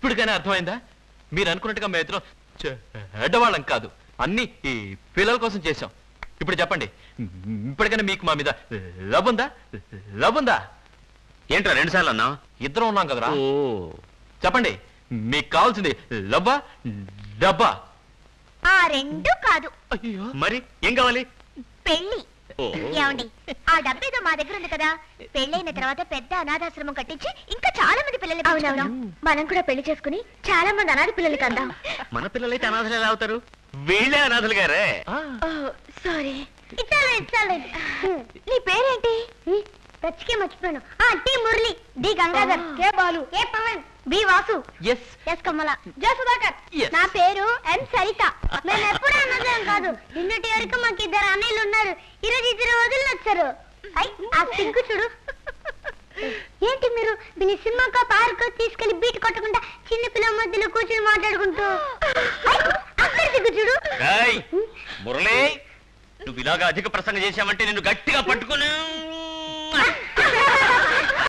ఇప్పటికైనా అర్థమైందా? మీరు అనుకున్నట్టుగా మేము ఇద్దరం చెడ్డవాళ్ళం కాదు, అన్ని ఈ పిల్లల కోసం చేశాం. ఇప్పుడు చెప్పండి, ఇప్పటికైనా మీకు మా మీద లవ్ ఉందా? లవ్ ఉందా? ఏంట్రా 2 సార్లు అన్నా? ఇద్దరం ఉన్నాం కదరా. చెప్పండి, మీకు కావాల్సింది లవ్వా డబ్బా? ఆ రెండు కాదు. అయ్యో, మరి ఏం కావాలి? పెళ్లి. ఏమండి, ఆ డబ్బేదో మా దగ్గర ఉంది కదా, పెళ్ళైన తర్వాత పెద్ద అనాథాశ్రమం కట్టించి ఇంకా చాలా మంది పిల్లలు. అవునవును, మనం కూడా పెళ్లి చేసుకుని చాలా మంది అనాథ పిల్లలు కందాం. మన పిల్లలైతే అనాథలు ఎలా అవుతారు? వీళ్ళే అనాథలు గారే. సారీ. ఇచ్చాలేదు. నీ పేరేంటి? రచ్చికే మర్చిపోయాను. టి మురళి, డి గంగాధర్, కే బాలు, ఏ పవన్, బి వాసు, ఎస్ కమల, జే సుధాకర్. నా పేరు ఎం సరిత. మేము ఎప్పుడు అన్నదేం కాదు. నిన్నటి వరకు మాకు 2 అన్నయ్యలు ఉన్నారు, ఈరోజు 2 వదిలి వచ్చారు. ఆ సింకు చూడు. ఏంటి మీరు దీన్ని సినిమాకో పార్కో తీసుకెళ్లి బీట్ కొట్టకుండా చిన్న పిల్లల మధ్యలో కూర్చొని మాట్లాడుకుంటూ అక్కడ సింకు చూడు. మురళి, నువ్వు ఇలాగా అధిక ప్రసంగం చేశావంటే నిన్ను గట్టిగా పట్టుకుని